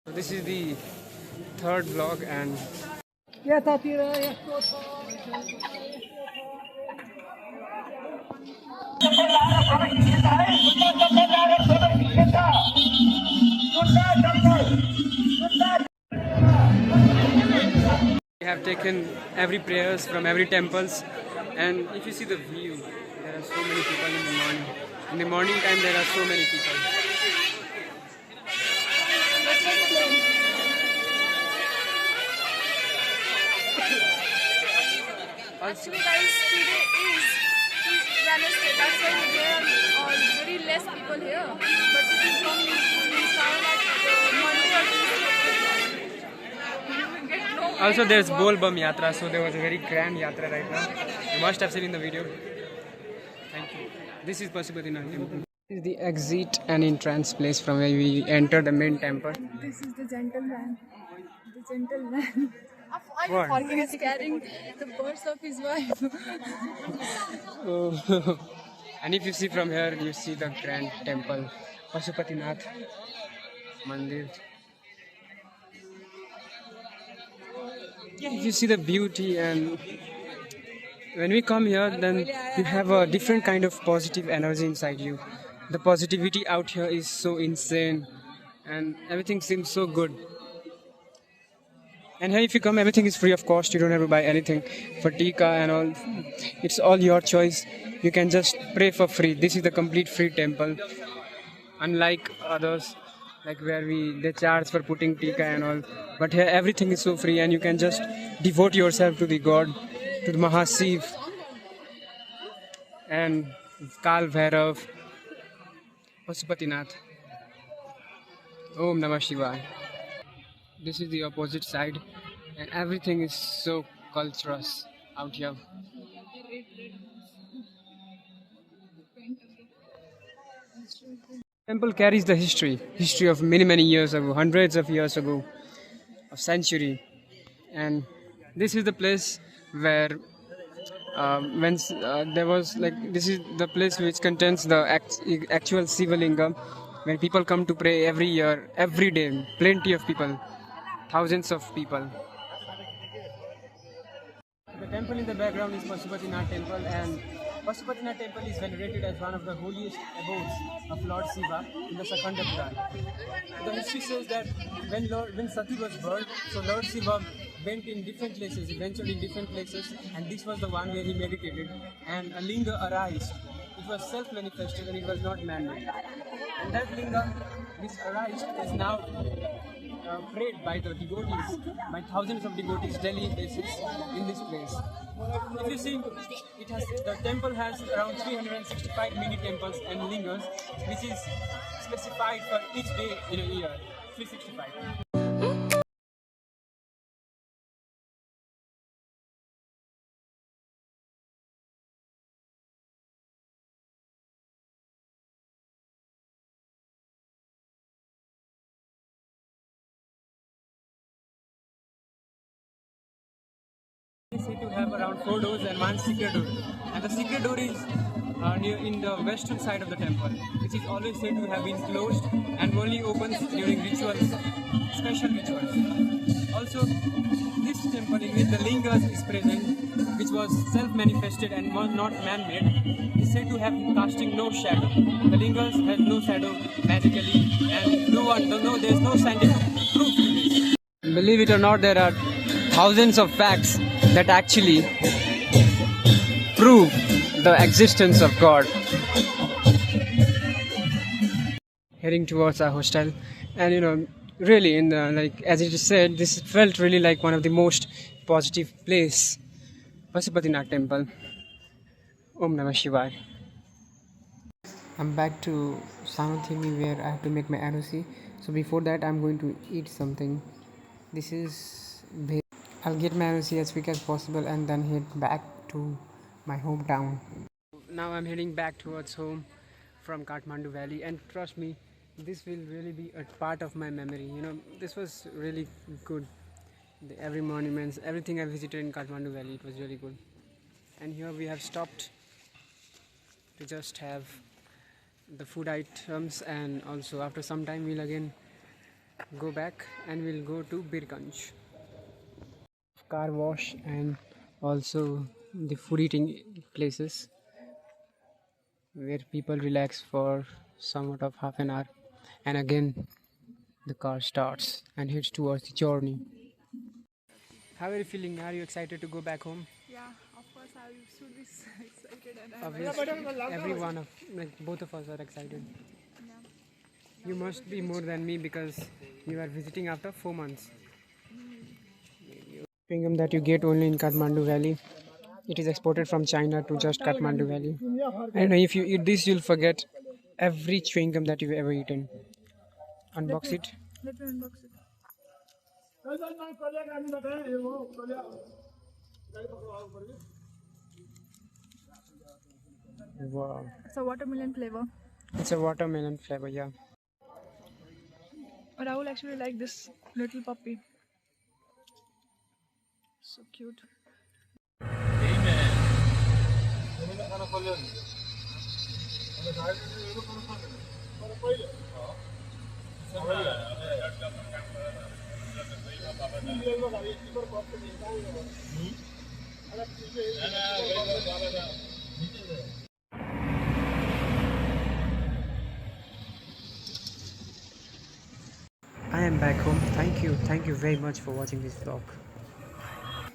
So this is the third vlog and we have taken every prayers from every temples, and if you see the view, there are so many people in the morning. In the morning time there are so many people. Actually, guys, today is Wednesday. That's why there are very less people here. But if you come in town at Monday or Tuesday, you will get no. Also there's Bol Bum Yatra, so there was a very grand yatra right now. You must have seen in the video. Thank you. This is Pashupatinath temple. This is the exit and entrance place from where we enter the main temple. This is the gentleman. The gentleman. What? He is carrying the purse of his wife. Oh. And if you see from here, you see the grand temple, Pashupatinath Mandir. If you see the beauty, and when we come here, then you have a different kind of positive energy inside you. The positivity out here is so insane, and everything seems so good. And here, if you come, everything is free of cost. You don't have to buy anything for tika and all. It's all your choice. You can just pray for free. This is the complete free temple, unlike others, like where they charge for putting tika and all. But here, everything is so free, and you can just devote yourself to the God, to the Mahasiv and Kal Bhairav, Pashupatinath. Om Namah Shivaya. This is the opposite side, and everything is so culturous out here. Temple carries the history of many years ago, hundreds of years ago, of century, and this is the place where when there was like this is the place which contains the actual Shiva Lingam. When people come to pray every year, every day, plenty of people, thousands of people. The temple in the background is Pashupatinath temple, and Pashupatinath temple is venerated as one of the holiest abodes of Lord Shiva in the Sakhanda Puran. The history says that when Sati was burned, so Lord Shiva went in different places, he ventured in different places, and this was the one where he meditated, and a linga arose. It was self-manifested and it was not man-made. And that linga, which arose, is now prayed by the devotees, by thousands of devotees daily basis in this place. If you see, the temple has around 365 mini temples and lingas, which is specified for each day in a year. 365. It is said to have around 4 doors and one secret door. And the secret door is near in the western side of the temple, which is always said to have been closed and only opens during rituals, special rituals. Also, this temple in which the lingas is present, which was self-manifested and was not man-made, is said to have casting no shadow. The lingas has no shadow magically, and there is no scientific proof to this. Believe it or not, there are thousands of facts that actually prove the existence of God. Heading towards our hostel, and really, in the, like as it is said, this felt really like one of the most positive place. Pashupatinath temple. Om Namah Shivaya. I'm back to Sanuthimi where I have to make my NOC. So before that, I'm going to eat something. This is I'll get my NOC as quick as possible and then head back to my hometown. Now I'm heading back towards home from Kathmandu Valley, and trust me, this will really be a part of my memory. This was really good. Every monuments, everything I visited in Kathmandu Valley, it was really good. And here we have stopped to just have the food items, and also after some time we'll again go back and we'll go to Birganj. Car wash and also the food eating places where people relax for somewhat of half an hour, and again the car starts and heads towards the journey. How are you feeling? Are you excited to go back home? Yeah, of course I should be excited and I'm Obviously, every one of like both of us are excited. yeah. You must be more than me because you are visiting after 4 months. Chewing gum that you get only in Kathmandu Valley. It is exported from China to just Kathmandu Valley. And if you eat this, you'll forget every chewing gum that you've ever eaten. Unbox it. Let me unbox it. Wow. It's a watermelon flavor. It's a watermelon flavor, yeah. Rahul actually like this little puppy. So cute. I am back home. Thank you very much for watching this vlog.